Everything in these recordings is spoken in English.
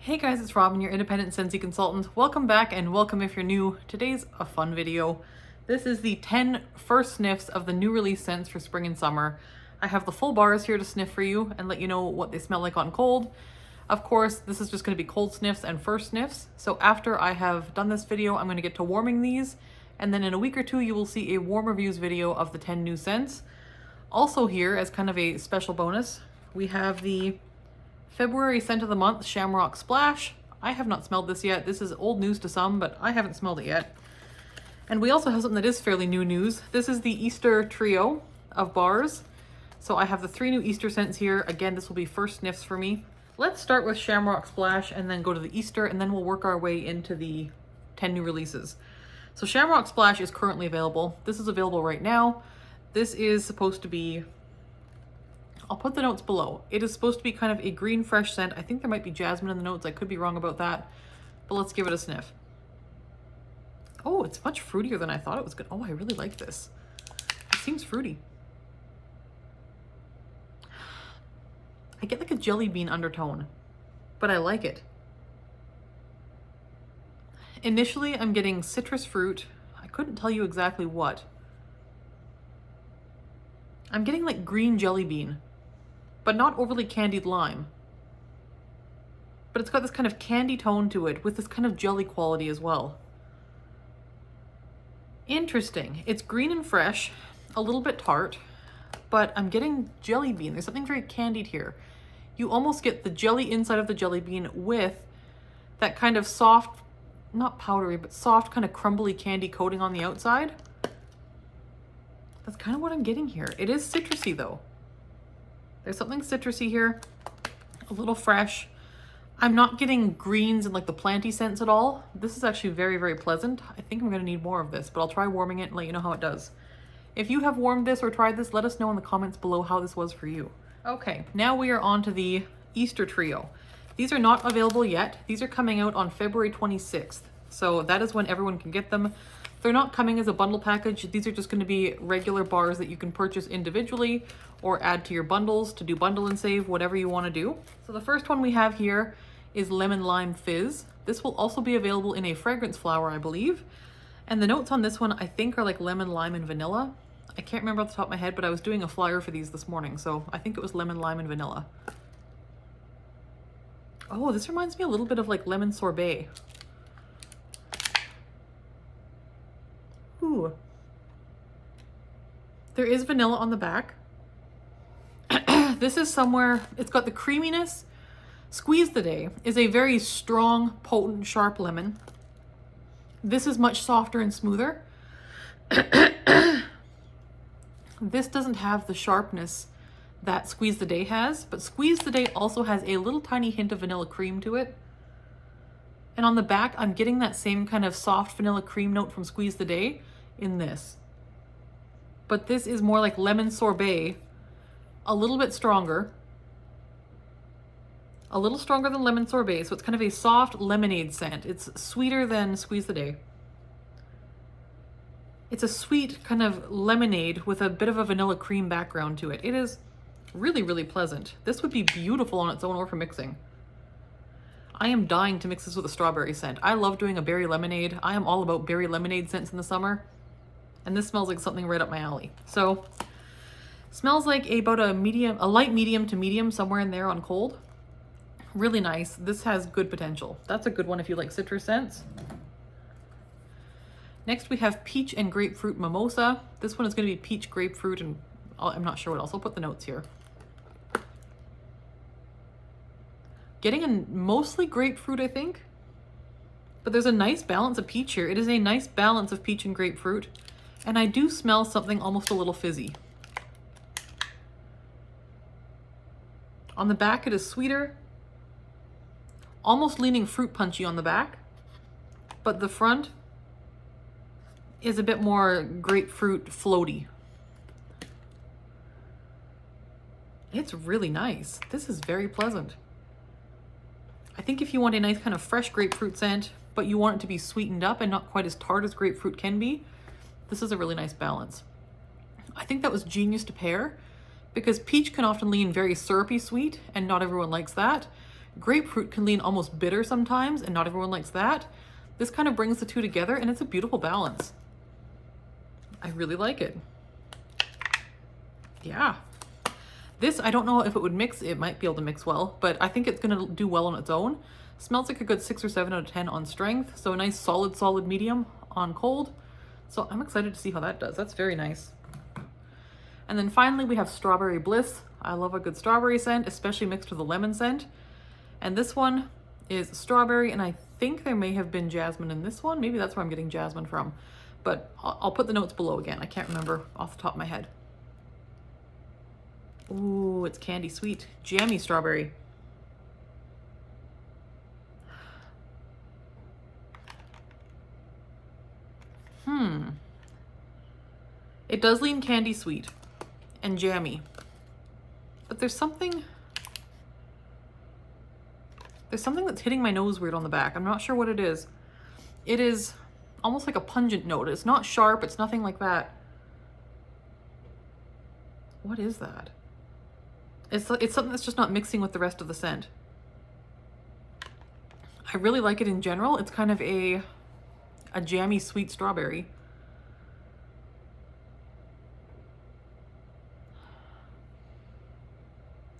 Hey guys, it's Robyn, your independent Scentsy consultant. Welcome back and welcome if you're new. Today's a fun video. This is the 10 first sniffs of the new release scents for spring and summer. I have the full bars here to sniff for you and let you know what they smell like on cold. Of course, this is just going to be cold sniffs and first sniffs. So after I have done this video, I'm going to get to warming these. And then in a week or two, you will see a warm reviews video of the 10 new scents. Also here, as kind of a special bonus, we have the February scent of the month, Shamrock Splash. I have not smelled this yet. This is old news to some, but I haven't smelled it yet. And we also have something that is fairly new news. This is the Easter trio of bars. So I have the 3 new Easter scents here. Again, this will be first sniffs for me. Let's start with Shamrock Splash and then go to the Easter, and then we'll work our way into the 10 new releases. So Shamrock Splash is currently available. This is available right now. This is supposed to be, I'll put the notes below. It is supposed to be kind of a green fresh scent. I think there might be jasmine in the notes. I could be wrong about that, but let's give it a sniff. Oh, it's much fruitier than I thought it was good. Oh, I really like this. It seems fruity. I get like a jelly bean undertone, but I like it. Initially, I'm getting citrus fruit. I couldn't tell you exactly what. I'm getting like green jelly bean, but not overly candied lime. But it's got this kind of candy tone to it with this kind of jelly quality as well. Interesting. It's green and fresh, a little bit tart, but I'm getting jelly bean. There's something very candied here. You almost get the jelly inside of the jelly bean with that kind of soft, not powdery, but soft kind of crumbly candy coating on the outside. That's kind of what I'm getting here. It is citrusy though. There's something citrusy here, a little fresh. I'm not getting greens and like the planty scents at all. This is actually very, very pleasant. I think I'm gonna need more of this, but I'll try warming it and let you know how it does. If you have warmed this or tried this, let us know in the comments below how this was for you. Okay, now we are on to the Easter trio. These are not available yet. These are coming out on February 26th. So that is when everyone can get them. They're not coming as a bundle package. These are just going to be regular bars that you can purchase individually or add to your bundles to do bundle and save, whatever you want to do. So the first one we have here is Lemon Lime Fizz. This will also be available in a fragrance flower, I believe. And the notes on this one, I think, are like lemon, lime, and vanilla. I can't remember off the top of my head, but I was doing a flyer for these this morning, so I think it was lemon, lime, and vanilla. Oh, this reminds me a little bit of like lemon sorbet. Ooh. There is vanilla on the back. This is somewhere, it's got the creaminess. Squeeze the Day is a very strong, potent, sharp lemon. This is much softer and smoother. This doesn't have the sharpness that Squeeze the Day has, but Squeeze the Day also has a little tiny hint of vanilla cream to it. And on the back, I'm getting that same kind of soft vanilla cream note from Squeeze the Day in this. But this is more like lemon sorbet, a little bit stronger. A little stronger than lemon sorbet, so it's kind of a soft lemonade scent. It's sweeter than Squeeze the Day. It's a sweet kind of lemonade with a bit of a vanilla cream background to it. It is really, really pleasant. This would be beautiful on its own or for mixing. I am dying to mix this with a strawberry scent. I love doing a berry lemonade. I am all about berry lemonade scents in the summer. And this smells like something right up my alley. So, smells like about a light medium to medium, somewhere in there on cold. Really nice. This has good potential. That's a good one if you like citrus scents. Next we have Peach and Grapefruit Mimosa. This one is going to be peach, grapefruit, and I'm not sure what else. I'll put the notes here. Getting a mostly grapefruit, I think. But there's a nice balance of peach here. It is a nice balance of peach and grapefruit. And I do smell something almost a little fizzy. On the back it is sweeter. Almost leaning fruit punchy on the back. But the front is a bit more grapefruit floaty. It's really nice. This is very pleasant. I think if you want a nice kind of fresh grapefruit scent, but you want it to be sweetened up and not quite as tart as grapefruit can be, this is a really nice balance. I think that was genius to pair because peach can often lean very syrupy sweet and not everyone likes that. Grapefruit can lean almost bitter sometimes, and not everyone likes that. This kind of brings the two together, and it's a beautiful balance. I really like it. Yeah. This, I don't know if it would mix. It might be able to mix well, but I think it's going to do well on its own. Smells like a good 6 or 7 out of 10 on strength. So a nice solid medium on cold. So I'm excited to see how that does. That's very nice. And then finally we have Strawberry Bliss. I love a good strawberry scent, especially mixed with a lemon scent. And this one is strawberry, and I think there may have been jasmine in this one. Maybe that's where I'm getting jasmine from. But I'll put the notes below again. I can't remember off the top of my head. Ooh, it's candy sweet. Jammy strawberry. It does lean candy sweet and jammy. But there's something that's hitting my nose weird on the back. I'm not sure what it is. It is almost like a pungent note. It's not sharp, it's nothing like that. What is that? It's something that's just not mixing with the rest of the scent. I really like it in general. It's kind of a jammy sweet strawberry.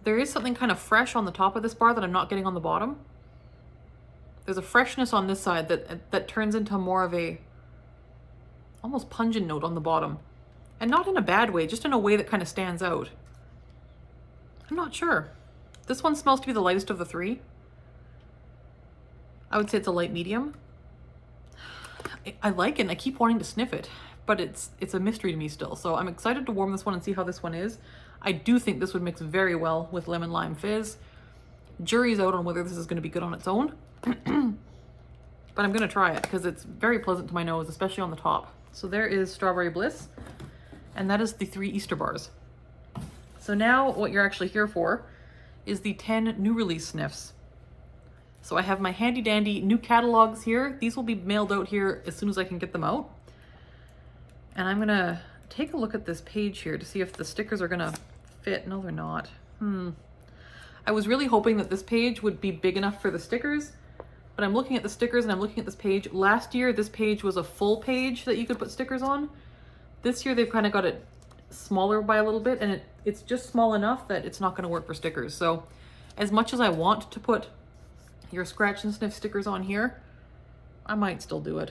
There is something kind of fresh on the top of this bar that I'm not getting on the bottom. There's a freshness on this side that turns into more of a almost pungent note on the bottom. And not in a bad way, just in a way that kind of stands out. I'm not sure. This one smells to be the lightest of the three. I would say it's a light medium. I like it and I keep wanting to sniff it, but it's a mystery to me still. So I'm excited to warm this one and see how this one is. I do think this would mix very well with lemon lime fizz. Jury's out on whether this is going to be good on its own. But I'm going to try it because it's very pleasant to my nose, especially on the top. So there is Strawberry Bliss, and that is the 3 Easter bars. So now what you're actually here for is the 10 new release SNIFFS. So I have my handy dandy new catalogs here. These will be mailed out here as soon as I can get them out. And I'm gonna take a look at this page here to see if the stickers are gonna fit. No, they're not. I was really hoping that this page would be big enough for the stickers, but I'm looking at the stickers and I'm looking at this page. Last year, this page was a full page that you could put stickers on. This year, they've kind of got it smaller by a little bit, and it's just small enough that it's not gonna work for stickers. So as much as I want to put your scratch and sniff stickers on here, I might still do it.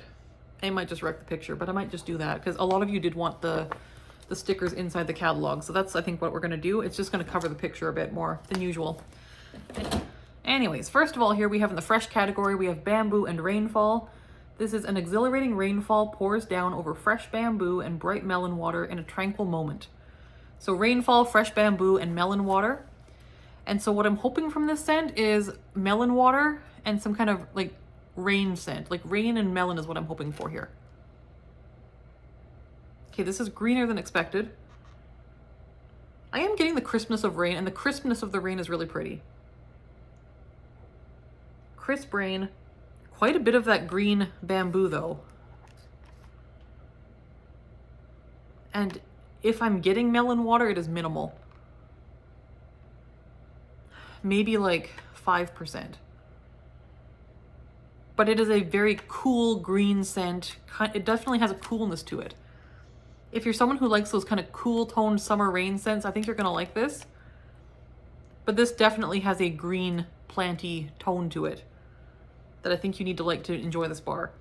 I might just wreck the picture, but I might just do that because a lot of you did want the stickers inside the catalog. So that's, I think, what we're gonna do. It's just gonna cover the picture a bit more than usual. Anyways, first of all, here we have in the fresh category, we have Bamboo and Rainfall. This is an exhilarating rainfall pours down over fresh bamboo and bright melon water in a tranquil moment. So rainfall, fresh bamboo, and melon water. And so what I'm hoping from this scent is melon water and some kind of like rain scent. Like rain and melon is what I'm hoping for here. Okay, this is greener than expected. I am getting the crispness of rain, and the crispness of the rain is really pretty. Crisp rain. Quite a bit of that green bamboo though. And if I'm getting melon water, it is minimal. Maybe like 5%. But it is a very cool green scent. It definitely has a coolness to it. If you're someone who likes those kind of cool toned summer rain scents, I think you're gonna like this. But this definitely has a green planty tone to it that I think you need to like to enjoy this bar.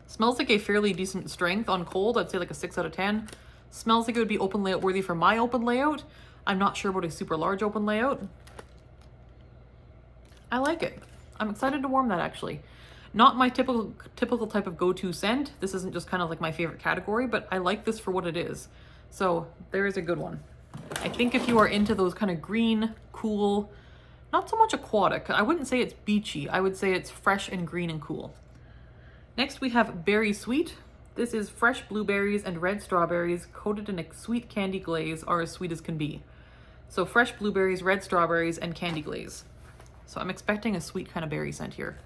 Smells like a fairly decent strength on cold. I'd say like a 6 out of 10. Smells like it would be open layout worthy for my open layout. I'm not sure about a super large open layout. I like it. I'm excited to warm that actually. Not my typical type of go-to scent. This isn't just kind of like my favorite category, but I like this for what it is. So there is a good one. I think if you are into those kind of green, cool, not so much aquatic. I wouldn't say it's beachy. I would say it's fresh and green and cool. Next we have Berry Sweet. This is fresh blueberries and red strawberries coated in a sweet candy glaze, are as sweet as can be. So fresh blueberries, red strawberries, and candy glaze. So I'm expecting a sweet kind of berry scent here.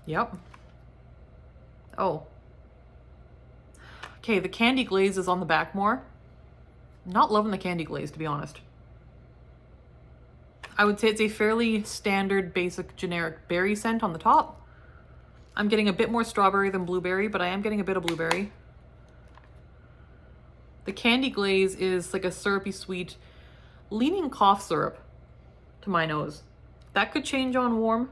Yep. Oh. Okay, the candy glaze is on the back more. Not loving the candy glaze, to be honest. I would say it's a fairly standard, basic, generic berry scent on the top. I'm getting a bit more strawberry than blueberry, but I am getting a bit of blueberry. The candy glaze is like a syrupy sweet, leaning cough syrup to my nose. That could change on warm,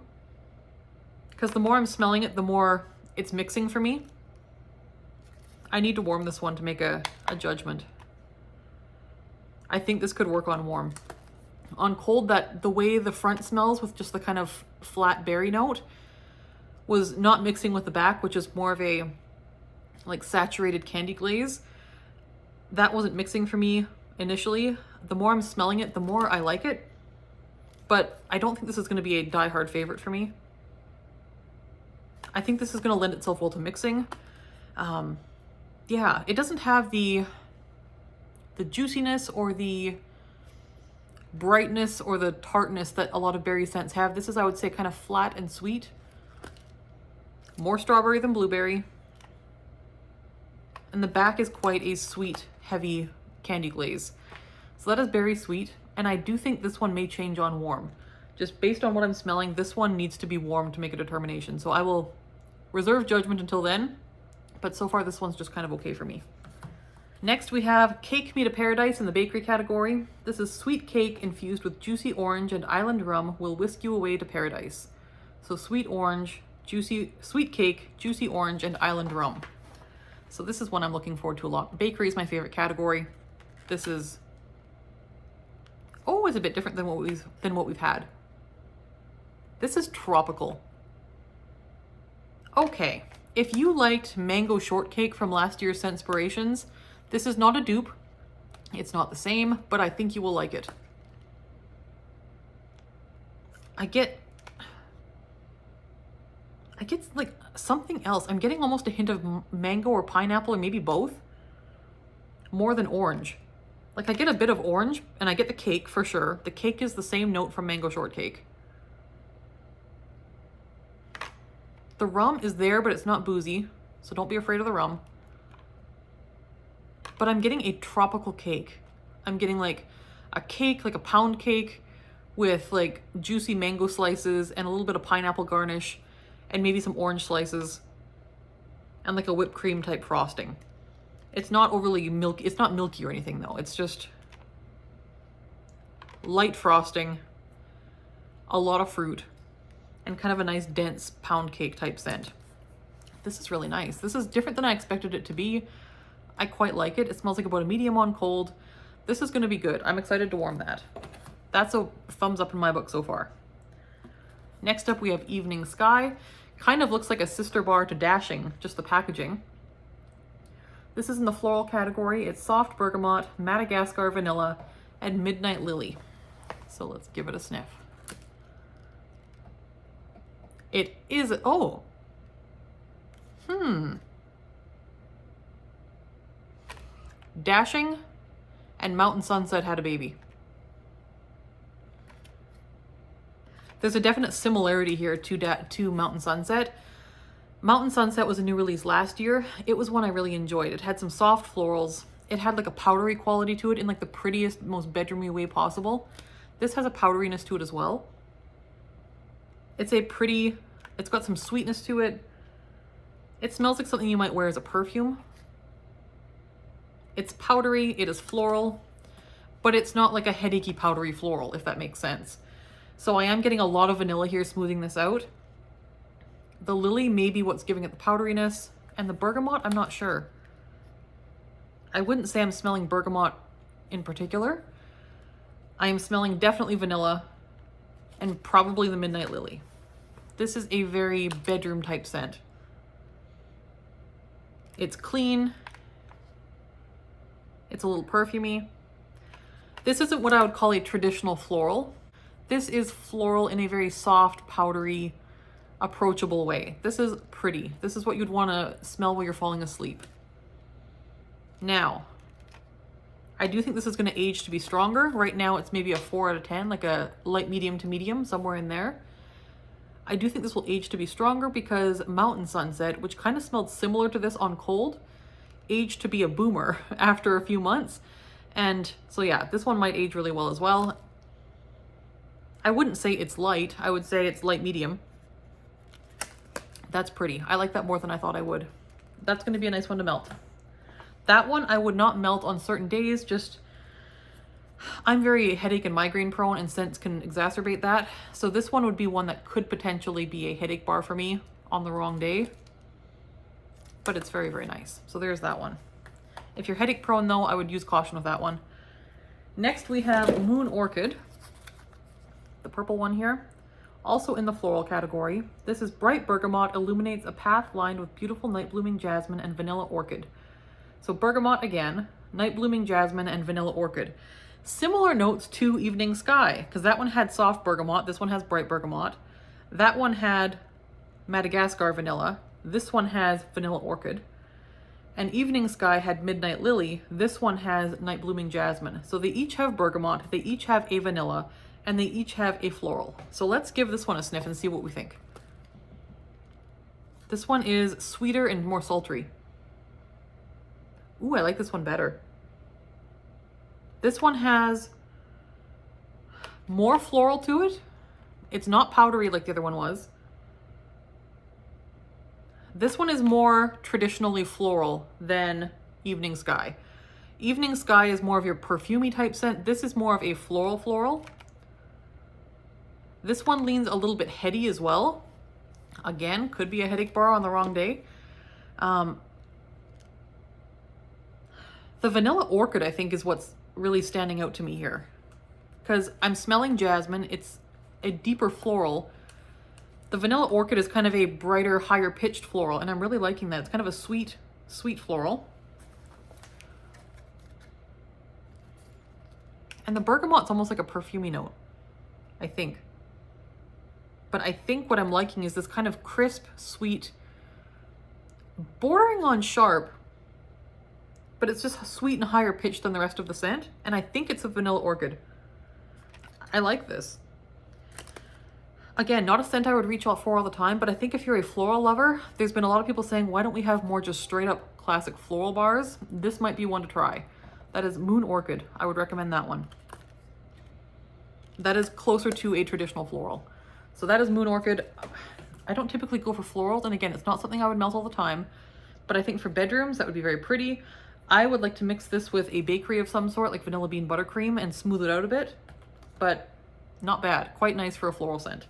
because the more I'm smelling it, the more it's mixing for me. I need to warm this one to make a judgment. I think this could work on warm. On cold, that the way the front smells with just the kind of flat berry note was not mixing with the back, which is more of a like saturated candy glaze. That wasn't mixing for me initially. The more I'm smelling it, the more I like it. But I don't think this is going to be a die-hard favorite for me. I think this is going to lend itself well to mixing. Yeah, it doesn't have the juiciness or the brightness or the tartness that a lot of berry scents have. This is, I would say, kind of flat and sweet. More strawberry than blueberry. And the back is quite a sweet, heavy candy glaze. So that is very sweet. And I do think this one may change on warm. Just based on what I'm smelling, this one needs to be warm to make a determination. So I will reserve judgment until then. But so far, this one's just kind of okay for me. Next, we have Cake Me to Paradise in the bakery category. This is sweet cake infused with juicy orange and island rum will whisk you away to paradise. So sweet orange, sweet cake, juicy orange, and island rum. So this is one I'm looking forward to a lot. Bakery is my favorite category. This is always a bit different than what we've had. This is tropical. Okay, if you liked mango shortcake from last year's Scentspirations, this is not a dupe. It's not the same, but I think you will like it. I get like something else. I'm getting almost a hint of mango or pineapple, or maybe both, more than orange. Like I get a bit of orange, and I get the cake for sure. The cake is the same note from mango shortcake. The rum is there, but it's not boozy, so don't be afraid of the rum. But I'm getting a tropical cake. I'm getting like a cake, like a pound cake with like juicy mango slices and a little bit of pineapple garnish and maybe some orange slices and like a whipped cream type frosting. It's not overly milky. It's not milky or anything though. It's just light frosting, a lot of fruit, and kind of a nice dense pound cake type scent. This is really nice. This is different than I expected it to be. I quite like it. It smells like about a medium on cold. This is going to be good. I'm excited to warm that. That's a thumbs up in my book so far. Next up, we have Evening Sky. Kind of looks like a sister bar to Dashing, just the packaging. This is in the floral category. It's soft bergamot, Madagascar vanilla, and midnight lily. So let's give it a sniff. It is, oh. Dashing and Mountain Sunset had a baby. There's a definite similarity here to Mountain Sunset. Mountain Sunset was a new release last year. It was one I really enjoyed. It had some soft florals. It had like a powdery quality to it in like the prettiest, most bedroomy way possible. This has a powderiness to it as well. It's got some sweetness to it. It smells like something you might wear as a perfume. It's powdery, it is floral, but it's not like a headachy powdery floral, if that makes sense. So I am getting a lot of vanilla here smoothing this out. The lily may be what's giving it the powderiness, and the bergamot, I'm not sure. I wouldn't say I'm smelling bergamot in particular. I am smelling definitely vanilla and probably the midnight lily. This is a very bedroom type scent. It's clean. It's a little perfumey. This isn't what I would call a traditional floral. This is floral in a very soft, powdery, approachable way. This is pretty. This is what you'd want to smell while you're falling asleep. Now, I do think this is going to age to be stronger. Right now it's maybe a 4 out of 10, like a light medium to medium, somewhere in there. I do think this will age to be stronger because Mountain Sunset, which kind of smelled similar to this on cold, aged to be a boomer after a few months. And so yeah, this one might age really well as well. I wouldn't say it's light. I would say it's light medium. That's pretty. I like that more than I thought I would. That's going to be a nice one to melt. That one I would not melt on certain days, just I'm very headache and migraine prone, and scents can exacerbate that. So this one would be one that could potentially be a headache bar for me on the wrong day. But it's very, very nice. So there's that one. If you're headache prone though, I would use caution with that one. Next we have Moon Orchid, the purple one here. Also in the floral category. This is bright bergamot, illuminates a path lined with beautiful night blooming jasmine and vanilla orchid. So bergamot again, night blooming jasmine and vanilla orchid. Similar notes to Evening Sky, because that one had soft bergamot, this one has bright bergamot. That one had Madagascar vanilla, this one has vanilla orchid. And Evening Sky had Midnight Lily, this one has night blooming jasmine. So they each have bergamot, they each have a vanilla, and they each have a floral. So let's give this one a sniff and see what we think. This one is sweeter and more sultry. Ooh, I like this one better. This one has more floral to it. It's not powdery like the other one was. This one is more traditionally floral than Evening Sky. Evening Sky is more of your perfumey type scent. This is more of a floral. This one leans a little bit heady as well. Again, could be a headache bar on the wrong day. The vanilla orchid, I think, is what's really standing out to me here. Because I'm smelling jasmine. It's a deeper floral. The vanilla orchid is kind of a brighter, higher pitched floral, and I'm really liking that. It's kind of a sweet, sweet floral. And the bergamot's almost like a perfumey note, I think. But I think what I'm liking is this kind of crisp, sweet, bordering on sharp, but it's just sweet and higher pitched than the rest of the scent. And I think it's a vanilla orchid. I like this. Again, not a scent I would reach out for all the time, but I think if you're a floral lover, there's been a lot of people saying, why don't we have more just straight up classic floral bars? This might be one to try. That is Moon Orchid. I would recommend that one. That is closer to a traditional floral. So that is Moon Orchid. I don't typically go for florals, and again, it's not something I would melt all the time, but I think for bedrooms, that would be very pretty. I would like to mix this with a bakery of some sort, like vanilla bean buttercream, and smooth it out a bit, but not bad. Quite nice for a floral scent.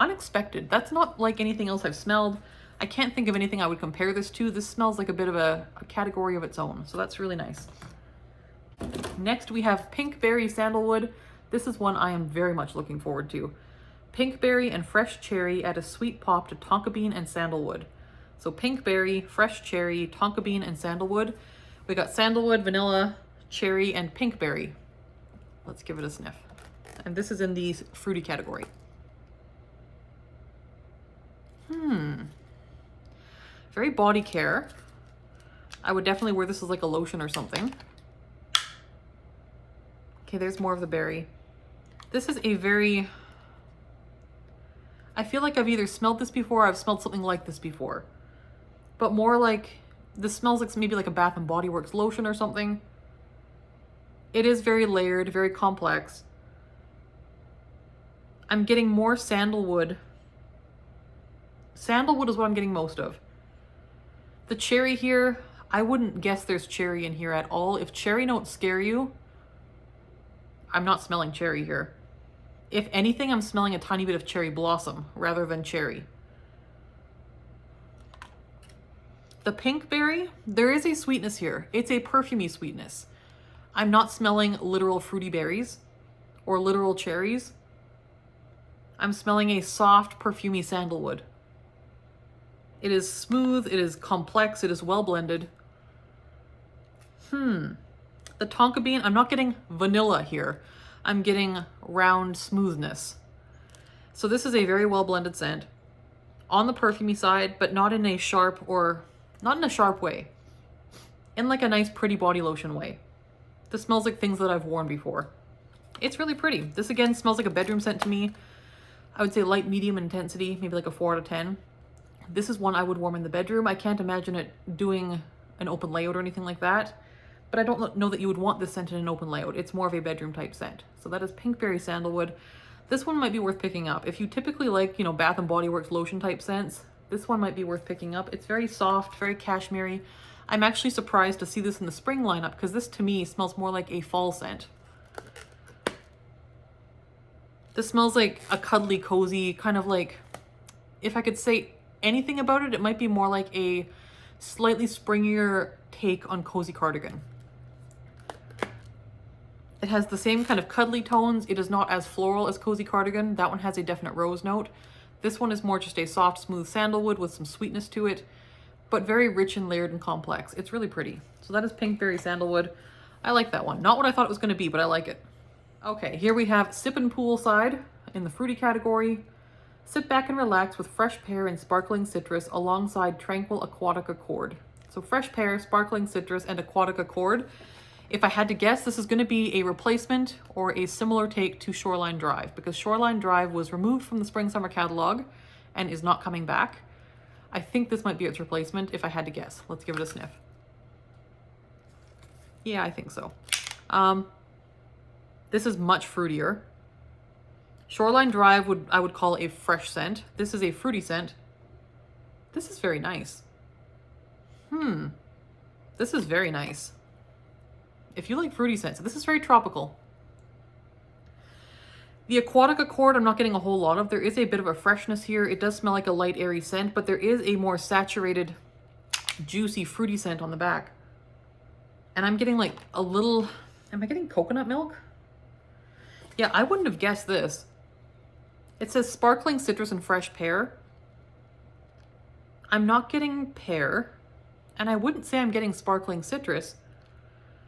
Unexpected. That's not like anything else I've smelled. I can't think of anything I would compare this to. This smells like a bit of a category of its own, so that's really nice. Next, we have Pink Berry Sandalwood. This is one I am very much looking forward to. Pink berry and fresh cherry add a sweet pop to tonka bean and sandalwood. So pink berry, fresh cherry, tonka bean, and sandalwood. We got sandalwood, vanilla, cherry, and pink berry. Let's give it a sniff. And this is in the fruity category. Very body care. I would definitely wear this as like a lotion or something. Okay, there's more of the berry. This is a very... I feel like I've either smelled this before or I've smelled something like this before. But more like, this smells like maybe like a Bath & Body Works lotion or something. It is very layered, very complex. I'm getting more sandalwood. Sandalwood is what I'm getting most of. The cherry here, I wouldn't guess there's cherry in here at all. If cherry notes scare you, I'm not smelling cherry here. If anything, I'm smelling a tiny bit of cherry blossom rather than cherry. The pink berry, there is a sweetness here. It's a perfumey sweetness. I'm not smelling literal fruity berries or literal cherries. I'm smelling a soft, perfumey sandalwood. It is smooth, it is complex, it is well blended. The tonka bean, I'm not getting vanilla here. I'm getting round smoothness. So this is a very well blended scent. On the perfumey side, but not in a sharp way. In like a nice pretty body lotion way. This smells like things that I've worn before. It's really pretty. This again smells like a bedroom scent to me. I would say light medium intensity, maybe like a 4 out of 10. This is one I would warm in the bedroom. I can't imagine it doing an open layout or anything like that. But I don't know that you would want this scent in an open layout. It's more of a bedroom type scent. So that is Pink Berry Sandalwood. This one might be worth picking up. If you typically like, you know, Bath & Body Works lotion type scents, this one might be worth picking up. It's very soft, very cashmere-y. I'm actually surprised to see this in the spring lineup because this to me smells more like a fall scent. This smells like a cuddly, cozy, kind of like, if I could say anything about it, it might be more like a slightly springier take on Cozy Cardigan. It has the same kind of cuddly tones. It is not as floral as Cozy Cardigan. That one has a definite rose note. This one is more just a soft, smooth sandalwood with some sweetness to it, but very rich and layered and complex. It's really pretty. So that is Pinkberry Sandalwood. I like that one. Not what I thought it was going to be, but I like it. Okay, here we have Sippin' Poolside in the fruity category. Sit back and relax with fresh pear and sparkling citrus alongside tranquil aquatic accord. So fresh pear, sparkling citrus, and aquatic accord. If I had to guess, this is going to be a replacement or a similar take to Shoreline Drive, because Shoreline Drive was removed from the spring-summer catalog and is not coming back. I think this might be its replacement if I had to guess. Let's give it a sniff. Yeah, I think so. This is much fruitier. Shoreline Drive I would call a fresh scent. This is a fruity scent. This is very nice. This is very nice. If you like fruity scents, this is very tropical. The aquatic accord, I'm not getting a whole lot of. There is a bit of a freshness here. It does smell like a light, airy scent, but there is a more saturated, juicy, fruity scent on the back. And I'm getting like a little, am I getting coconut milk? Yeah, I wouldn't have guessed this. It says sparkling citrus and fresh pear. I'm not getting pear, and I wouldn't say I'm getting sparkling citrus.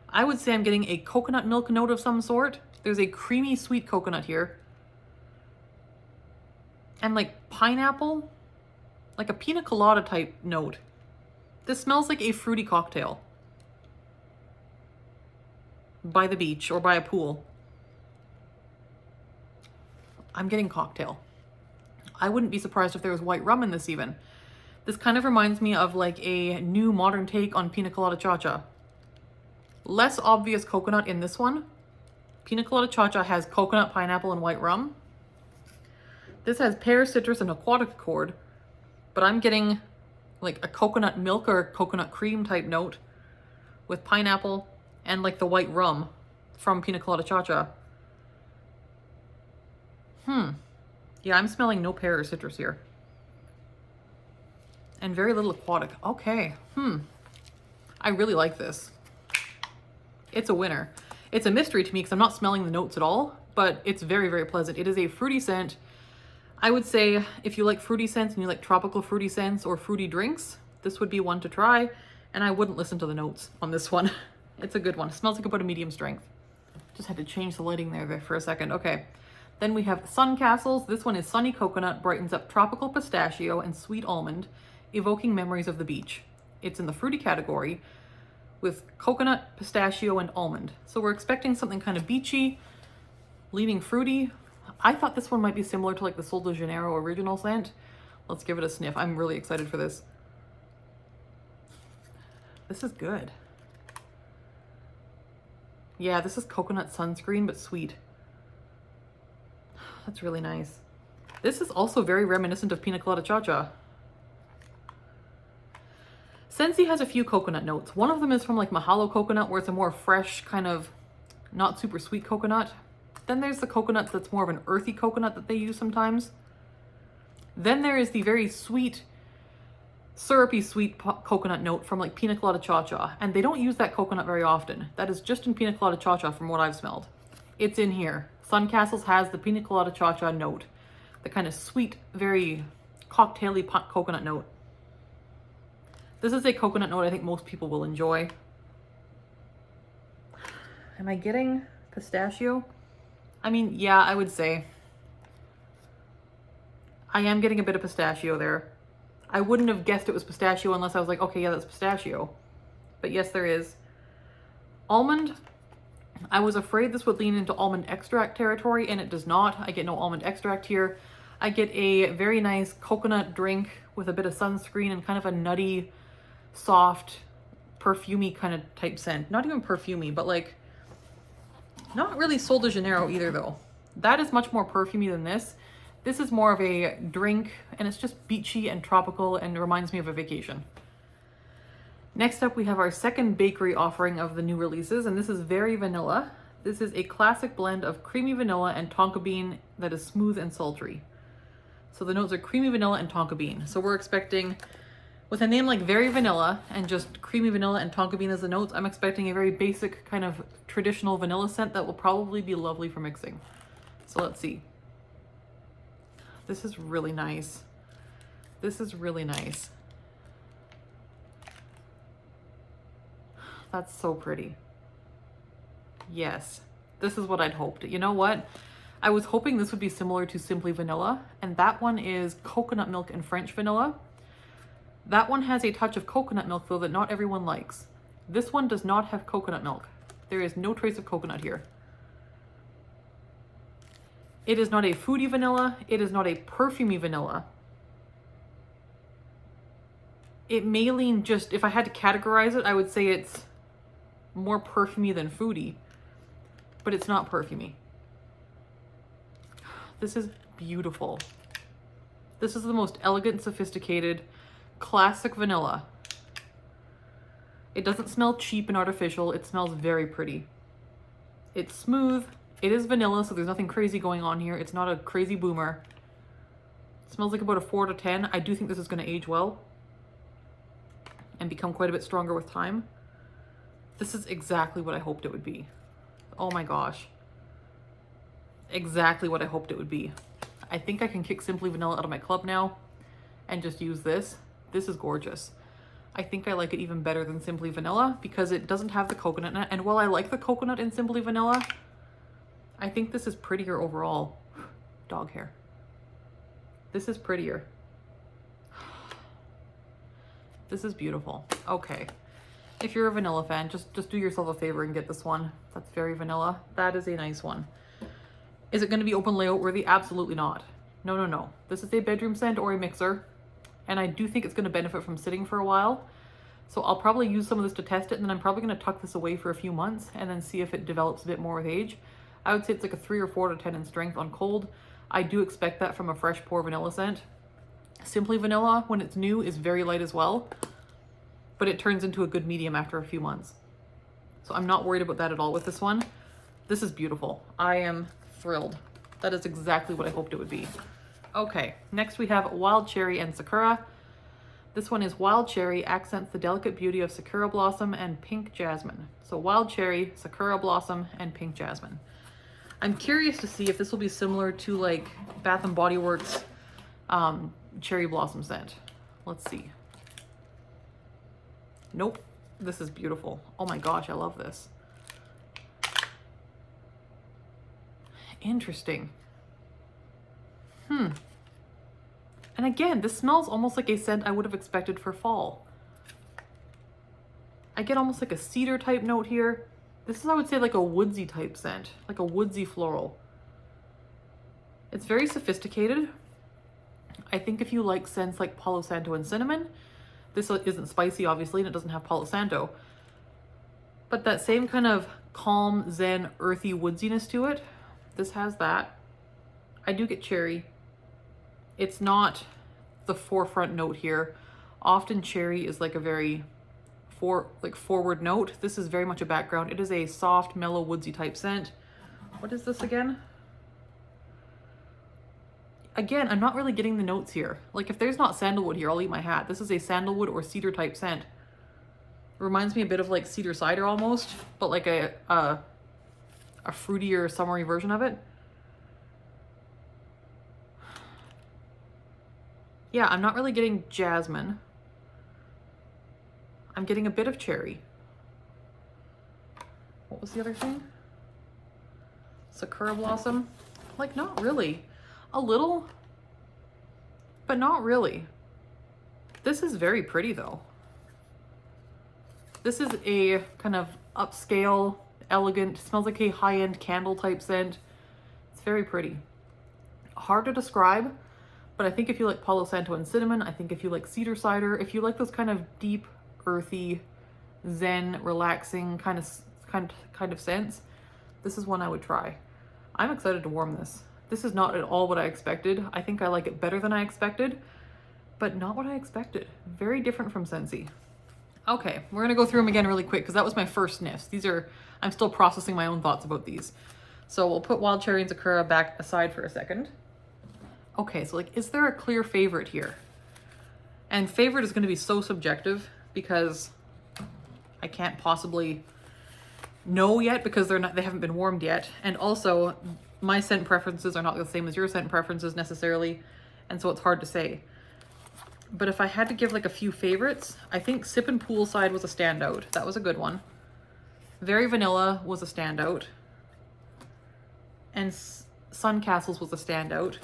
I would say I'm getting a coconut milk note of some sort. There's a creamy sweet coconut here. And like pineapple, like a pina colada type note. This smells like a fruity cocktail. By the beach or by a pool. I'm getting cocktail. I wouldn't be surprised if there was white rum in this even. This kind of reminds me of like a new modern take on Pina Colada Cha-Cha. Less obvious coconut in this one. Pina Colada Cha-Cha has coconut, pineapple, and white rum. This has pear, citrus, and aquatic accord, but I'm getting like a coconut milk or coconut cream type note with pineapple and like the white rum from Pina Colada Cha-Cha. Yeah, I'm smelling no pear or citrus here. And very little aquatic. Okay. I really like this. It's a winner. It's a mystery to me because I'm not smelling the notes at all, but it's very, very pleasant. It is a fruity scent. I would say if you like fruity scents and you like tropical fruity scents or fruity drinks, this would be one to try. And I wouldn't listen to the notes on this one. It's a good one. It smells like about a medium strength. Just had to change the lighting there for a second. Okay. Then we have Sun Castles. This one is Sunny Coconut, brightens up tropical pistachio and sweet almond, evoking memories of the beach. It's in the fruity category with coconut, pistachio, and almond. So we're expecting something kind of beachy, leaning fruity. I thought this one might be similar to like the Sol de Janeiro original scent. Let's give it a sniff. I'm really excited for this. This is good. Yeah, this is coconut sunscreen, but sweet. That's really nice. This is also very reminiscent of Pina Colada Cha-Cha. Scentsy has a few coconut notes. One of them is from like Mahalo coconut, where it's a more fresh, kind of not super sweet coconut. Then there's the coconut that's more of an earthy coconut that they use sometimes. Then there is the very sweet, syrupy sweet coconut note from like Pina Colada Cha-Cha. And they don't use that coconut very often. That is just in Pina Colada Cha-Cha from what I've smelled. It's in here. Sun Castles has the Pina Colada Cha-Cha note. The kind of sweet, very cocktail-y coconut note. This is a coconut note I think most people will enjoy. Am I getting pistachio? I mean, yeah, I would say. I am getting a bit of pistachio there. I wouldn't have guessed it was pistachio unless I was like, okay, yeah, that's pistachio. But yes, there is. Almond. I was afraid this would lean into almond extract territory, and it does not. I get no almond extract here. I get a very nice coconut drink with a bit of sunscreen and kind of a nutty, soft, perfumey kind of type scent. Not even perfumey, but like, not really Sol de Janeiro either though. That is much more perfumey than this. This is more of a drink, and it's just beachy and tropical and reminds me of a vacation. Next up, we have our second bakery offering of the new releases, and this is Very Vanilla. This is a classic blend of creamy vanilla and tonka bean that is smooth and sultry. So the notes are creamy vanilla and tonka bean. So we're expecting, with a name like Very Vanilla and just creamy vanilla and tonka bean as the notes, I'm expecting a very basic kind of traditional vanilla scent that will probably be lovely for mixing. So let's see. This is really nice. This is really nice. That's so pretty. Yes, this is what I'd hoped. You know what? I was hoping this would be similar to Simply Vanilla, and that one is coconut milk and French vanilla. That one has a touch of coconut milk though that not everyone likes. This one does not have coconut milk. There is no trace of coconut here. It is not a foodie vanilla. It is not a perfumey vanilla. It may lean just, if I had to categorize it, I would say it's more perfumey than foodie, but it's not perfumey. This is beautiful. This is the most elegant, sophisticated, classic vanilla. It doesn't smell cheap and artificial. It smells very pretty. It's smooth. It is vanilla, so there's nothing crazy going on here. It's not a crazy boomer. It smells like about a 4 to 10. I do think this is going to age well and become quite a bit stronger with time. This is exactly what I hoped it would be. Oh my gosh. Exactly what I hoped it would be. I think I can kick Simply Vanilla out of my club now and just use this. This is gorgeous. I think I like it even better than Simply Vanilla because it doesn't have the coconut in it. And while I like the coconut in Simply Vanilla, I think this is prettier overall. Dog hair. This is prettier. This is beautiful. Okay. If you're a vanilla fan, just do yourself a favor and get this one. That's Very Vanilla. That is a nice one. Is it going to be open layout worthy? Absolutely not. No, no, no. This is a bedroom scent or a mixer, and I do think it's going to benefit from sitting for a while. So I'll probably use some of this to test it, and then I'm probably going to tuck this away for a few months and then see if it develops a bit more with age. I would say it's like a 3 or 4 to 10 in strength on cold. I do expect that from a fresh pour vanilla scent. Simply Vanilla, when it's new, is very light as well, but it turns into a good medium after a few months. So I'm not worried about that at all with this one. This is beautiful. I am thrilled. That is exactly what I hoped it would be. Okay, next we have Wild Cherry and Sakura. This one is Wild Cherry, accents the delicate beauty of Sakura Blossom and Pink Jasmine. So Wild Cherry, Sakura Blossom, and Pink Jasmine. I'm curious to see if this will be similar to like Bath & Body Works Cherry Blossom scent. Let's see. Nope. This is beautiful. Oh my gosh, I love this. Interesting. And again, this smells almost like a scent I would have expected for fall. I get almost like a cedar type note here. This is, I would say, like a woodsy type scent, like a woodsy floral. It's very sophisticated. I think if you like scents like Palo Santo and cinnamon, this isn't spicy, obviously, and it doesn't have Palo Santo, but that same kind of calm, zen, earthy woodsiness to it, this has that. I do get cherry. It's not the forefront note here. Often cherry is like a very forward note. This is very much a background. It is a soft, mellow, woodsy type scent. What is this again? Again, I'm not really getting the notes here. Like if there's not sandalwood here, I'll eat my hat. This is a sandalwood or cedar type scent. It reminds me a bit of like cedar cider almost, but like a fruitier, summery version of it. Yeah, I'm not really getting jasmine. I'm getting a bit of cherry. What was the other thing? Sakura Blossom? Like, not really. A little, but not really. This is very pretty though. This is a kind of upscale, elegant, smells like a high-end candle type scent. It's very pretty. Hard to describe, but I think if you like Palo Santo and cinnamon, I think if you like cedar cider, if you like those kind of deep, earthy, zen, relaxing kind of scents, this is one I would try. I'm excited to warm this. This is not at all what I expected. I think I like it better than I expected, but not what I expected. Very different from Scentsy. Okay, we're gonna go through them again really quick because that was my first sniffs. These are, I'm still processing my own thoughts about these. So we'll put Wild Cherry and Sakura back aside for a second. Okay, so like, is there a clear favorite here? And favorite is gonna be so subjective because I can't possibly know yet because they haven't been warmed yet. And also my scent preferences are not the same as your scent preferences necessarily. And so it's hard to say. But if I had to give like a few favorites, I think Sippin' Poolside was a standout. That was a good one. Very Vanilla was a standout. And Sun Castles was a standout.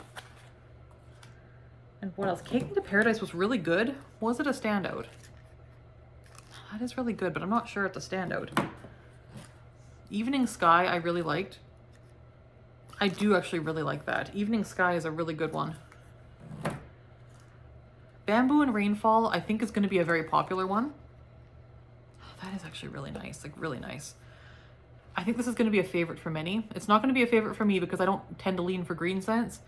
And what else? Cake into Paradise was really good. Was it a standout? That is really good, but I'm not sure it's a standout. Evening Sky I really liked. I do actually really like that. Evening Sky is a really good one. Bamboo and Rainfall I think is going to be a very popular one. That is actually really nice, like really nice. I think this is going to be a favorite for many. It's not going to be a favorite for me because I don't tend to lean for green scents,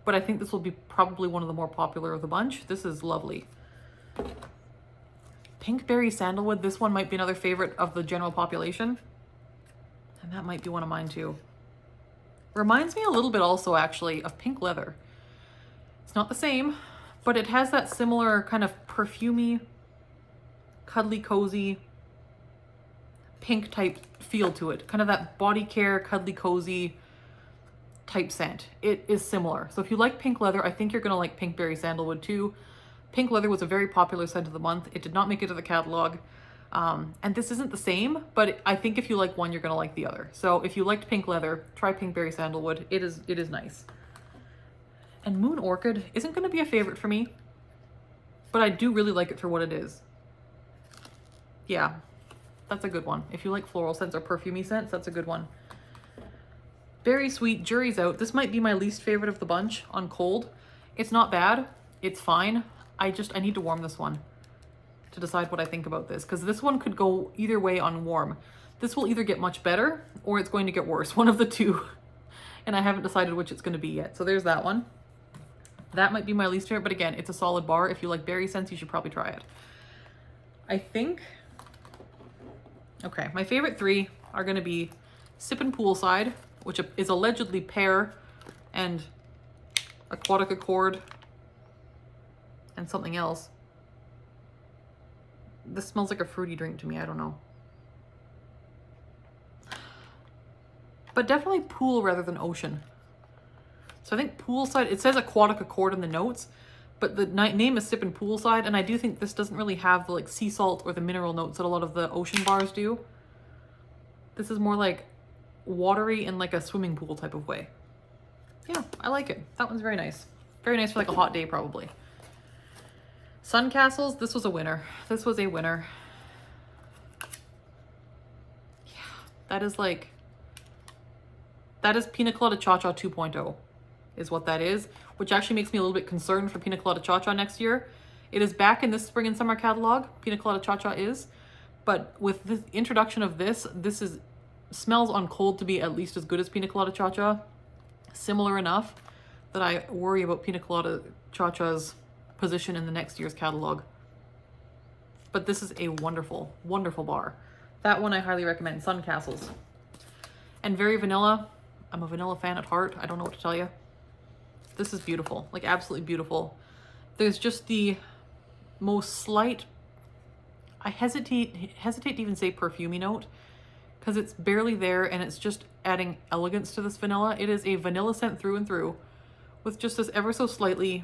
but I think this will be probably one of the more popular of the bunch. This is lovely. Pinkberry Sandalwood, this one might be another favorite of the general population. And that might be one of mine too. Reminds me a little bit also actually of Pink Leather. It's not the same, but it has that similar kind of perfumey, cuddly, cozy, pink type feel to it. Kind of that body care, cuddly, cozy type scent. It is similar. So if you like Pink Leather, I think you're gonna like Pinkberry Sandalwood too. Pink Leather was a very popular scent of the month. It did not make it to the catalog. And this isn't the same, but I think if you like one, you're gonna like the other. So if you liked Pink Leather, try Pinkberry Sandalwood. It is nice. And Moon Orchid isn't gonna be a favorite for me, but I do really like it for what it is. Yeah, that's a good one. If you like floral scents or perfumey scents, that's a good one. Very Sweet, Jury's Out. This might be my least favorite of the bunch on cold. It's not bad, it's fine. I need to warm this one to decide what I think about this, because this one could go either way on warm. This will either get much better or it's going to get worse, one of the two. And I haven't decided which it's going to be yet. So there's that one. That might be my least favorite, but again, it's a solid bar. If you like berry scents, you should probably try it. I think, okay, my favorite three are going to be Sippin' Poolside, which is allegedly pear and Aquatic Accord and something else. This smells like a fruity drink to me. I don't know. But definitely pool rather than ocean. So I think Poolside, it says Aquatic Accord in the notes, but the name is Sippin' Poolside, and I do think this doesn't really have the like sea salt or the mineral notes that a lot of the ocean bars do. This is more like watery in like a swimming pool type of way. Yeah, I like it. That one's very nice. Very nice for like a hot day probably. Sun Castles, this was a winner. This was a winner. Yeah, that is Pina Colada Cha-Cha 2.0 is what that is, which actually makes me a little bit concerned for Pina Colada Cha-Cha next year. It is back in this spring and summer catalog, Pina Colada Cha-Cha is, but with the introduction of this smells on cold to be at least as good as Pina Colada Cha-Cha, similar enough that I worry about Pina Colada Cha-Cha's position in the next year's catalog. But this is a wonderful, wonderful bar. That one I highly recommend, Sun Castles. And Very Vanilla, I'm a vanilla fan at heart. I don't know what to tell you. This is beautiful, like absolutely beautiful. There's just the most slight, I hesitate to even say perfumey note, because it's barely there and it's just adding elegance to this vanilla. It is a vanilla scent through and through with just this ever so slightly,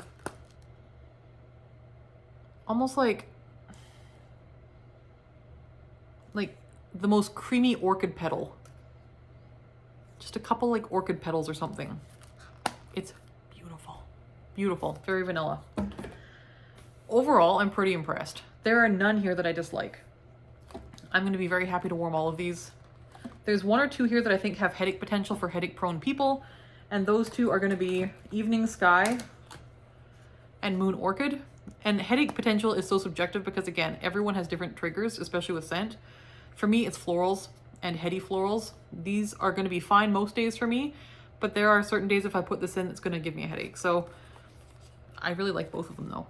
almost like the most creamy orchid petal. Just a couple like orchid petals or something. It's beautiful, beautiful, very vanilla. Overall, I'm pretty impressed. There are none here that I dislike. I'm going to be very happy to warm all of these. There's one or two here that I think have headache potential for headache prone people, and those two are going to be Evening Sky and Moon Orchid. And headache potential is so subjective because again, everyone has different triggers, especially with scent. For me, it's florals and heady florals. These are going to be fine most days for me, but there are certain days if I put this in, it's gonna give me a headache. So I really like both of them though.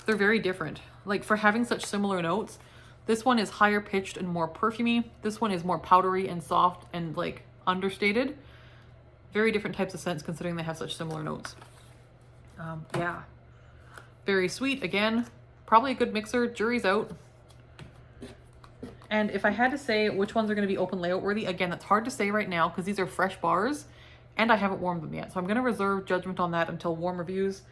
They're very different. Like for having such similar notes, this one is higher pitched and more perfumey. This one is more powdery and soft and like understated. Very different types of scents considering they have such similar notes. Yeah, very sweet. Again, probably a good mixer. Jury's out. And if I had to say which ones are going to be open layout worthy, again, that's hard to say right now because these are fresh bars and I haven't warmed them yet. So I'm going to reserve judgment on that until warm reviews.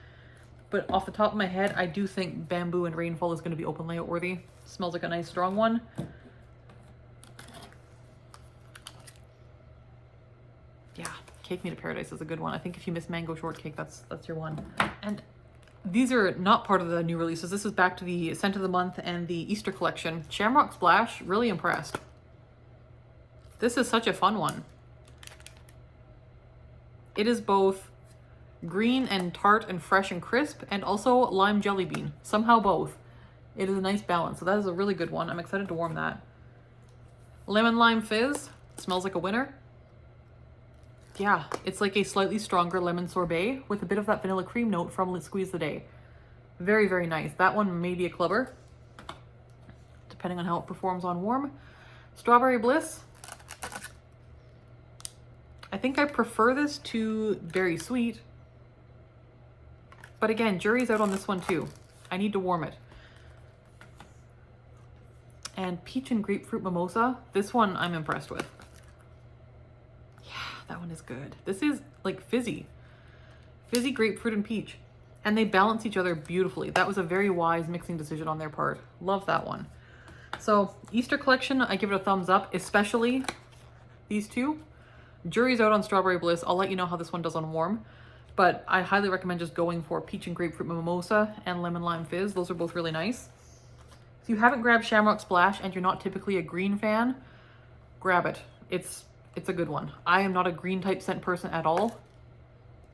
But off the top of my head, I do think Bamboo and Rainfall is going to be open layout worthy. Smells like a nice strong one. Yeah, Cake Me to Paradise is a good one. I think if you miss Mango Shortcake, that's your one. And these are not part of the new releases. This is back to the Scent of the Month and the Easter collection. Shamrock Splash, really impressed. This is such a fun one. It is both green and tart and fresh and crisp, and also lime jelly bean. Somehow both. It is a nice balance. So that is a really good one. I'm excited to warm that. Lemon Lime Fizz. Smells like a winner. Yeah, it's like a slightly stronger lemon sorbet with a bit of that vanilla cream note from Squeeze the Day. Very, very nice. That one may be a clubber, depending on how it performs on warm. Strawberry Bliss. I think I prefer this to Berry Sweet. But again, jury's out on this one too. I need to warm it. And Peach and Grapefruit Mimosa. This one I'm impressed with. That one is good. This is like fizzy. Fizzy grapefruit and peach. And they balance each other beautifully. That was a very wise mixing decision on their part. Love that one. So Easter collection, I give it a thumbs up, especially these two. Jury's out on Strawberry Bliss. I'll let you know how this one does on warm. But I highly recommend just going for Peach and Grapefruit Mimosa and Lemon Lime Fizz. Those are both really nice. If you haven't grabbed Shamrock Splash and you're not typically a green fan, grab it. It's a good one. I am not a green type scent person at all,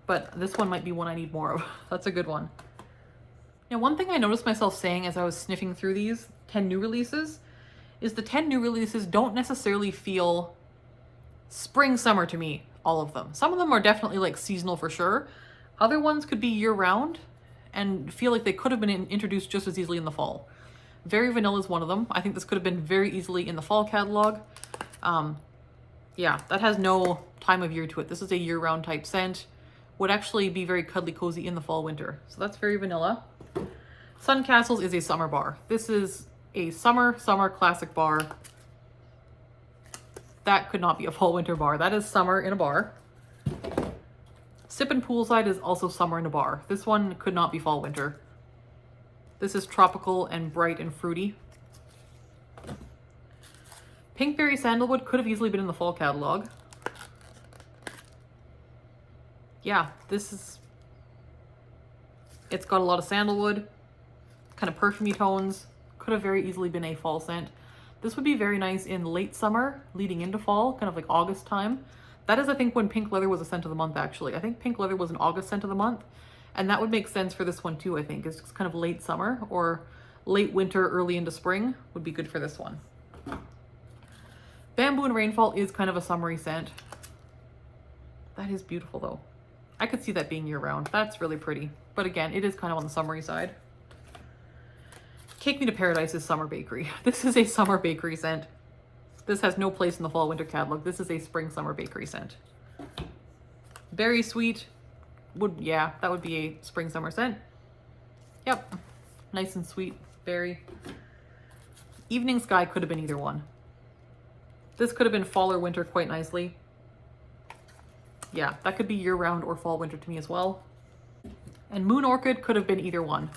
but this one might be one I need more of. That's a good one. Now, one thing I noticed myself saying as I was sniffing through these 10 new releases is the 10 new releases don't necessarily feel spring, summer to me, all of them. Some of them are definitely like seasonal for sure. Other ones could be year round and feel like they could have been introduced just as easily in the fall. Very Vanilla is one of them. I think this could have been very easily in the fall catalog. Yeah, that has no time of year to it. This is a year-round type scent. Would actually be very cuddly cozy in the fall winter. So that's very vanilla. Sun Castles is a summer bar. This is a summer classic bar. That could not be a fall winter bar. That is summer in a bar. Sippin' Poolside is also summer in a bar. This one could not be fall winter. This is tropical and bright and fruity. Pinkberry Sandalwood could have easily been in the fall catalog. Yeah, it's got a lot of sandalwood, kind of perfumey tones. Could have very easily been a fall scent. This would be very nice in late summer, leading into fall, kind of like August time. That is, I think, when Pink Leather was a scent of the month, actually. I think Pink Leather was an August scent of the month. And that would make sense for this one too, I think. It's just kind of late summer or late winter, early into spring would be good for this one. Bamboo and Rainfall is kind of a summery scent. That is beautiful though. I could see that being year round. That's really pretty. But again, it is kind of on the summery side. Cake Me to Paradise is summer bakery. This is a summer bakery scent. This has no place in the fall winter catalog. This is a spring summer bakery scent. Berry Sweet yeah, that would be a spring summer scent. Yep. Nice and sweet berry. Evening Sky could have been either one. This could have been fall or winter quite nicely. Yeah, that could be year-round or fall-winter to me as well. And Moon Orchid could have been either one.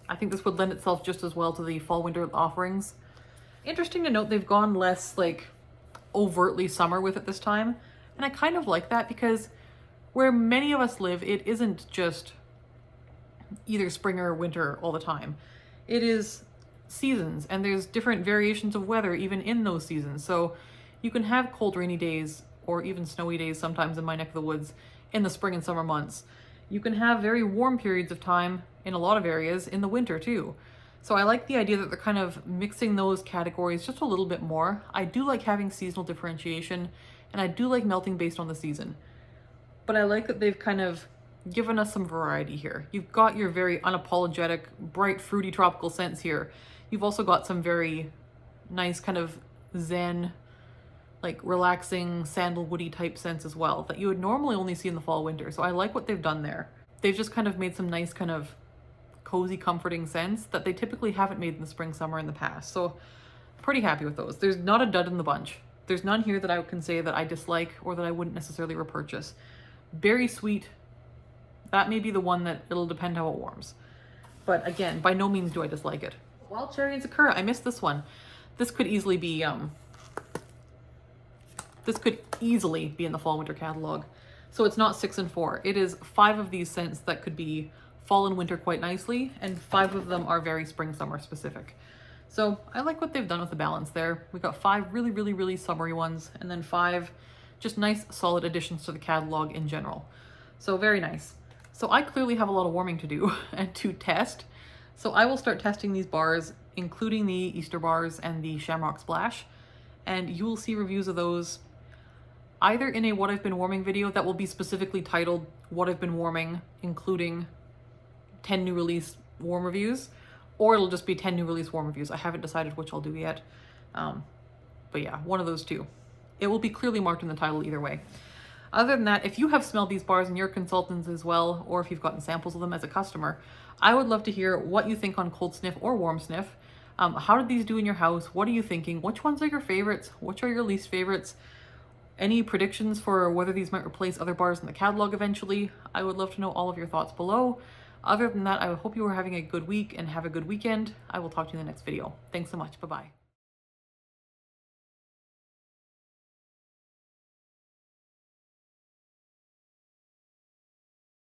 I think this would lend itself just as well to the fall-winter offerings. Interesting to note they've gone less, like, overtly summer with it this time. And I kind of like that because where many of us live, it isn't just either spring or winter all the time. It is seasons, and there's different variations of weather even in those seasons. So you can have cold, rainy days or even snowy days sometimes in my neck of the woods in the spring and summer months. You can have very warm periods of time in a lot of areas in the winter too. So I like the idea that they're kind of mixing those categories just a little bit more. I do like having seasonal differentiation and I do like melting based on the season. But I like that they've kind of given us some variety here. You've got your very unapologetic, bright, fruity tropical scents here. You've also got some very nice kind of zen, like relaxing, sandalwoody type scents as well that you would normally only see in the fall, winter. So I like what they've done there. They've just kind of made some nice kind of cozy, comforting scents that they typically haven't made in the spring, summer in the past. So pretty happy with those. There's not a dud in the bunch. There's none here that I can say that I dislike or that I wouldn't necessarily repurchase. Berry sweet, that may be the one that it'll depend how it warms. But again, by no means do I dislike it. Wild Cherry and Sakura, I missed this one. This could easily be in the fall winter catalog. So it's not 6 and 4. It is 5 of these scents that could be fall and winter quite nicely, and 5 of them are very spring summer specific. So I like what they've done with the balance there. We've got 5 really, really, really summery ones, and then 5 just nice solid additions to the catalog in general. So very nice. So I clearly have a lot of warming to do and to test. So I will start testing these bars, including the Easter bars and the Shamrock Splash, and you will see reviews of those either in a what I've been warming video that will be specifically titled what I've been warming, including 10 new release warm reviews, or it'll just be 10 new release warm reviews. I haven't decided which I'll do yet. But yeah, one of those two. It will be clearly marked in the title either way. Other than that, if you have smelled these bars and you're consultants as well, or if you've gotten samples of them as a customer, I would love to hear what you think on cold sniff or warm sniff. How did these do in your house? What are you thinking? Which ones are your favorites? Which are your least favorites? Any predictions for whether these might replace other bars in the catalog eventually? I would love to know all of your thoughts below. Other than that, I hope you are having a good week and have a good weekend. I will talk to you in the next video. Thanks so much. Bye-bye.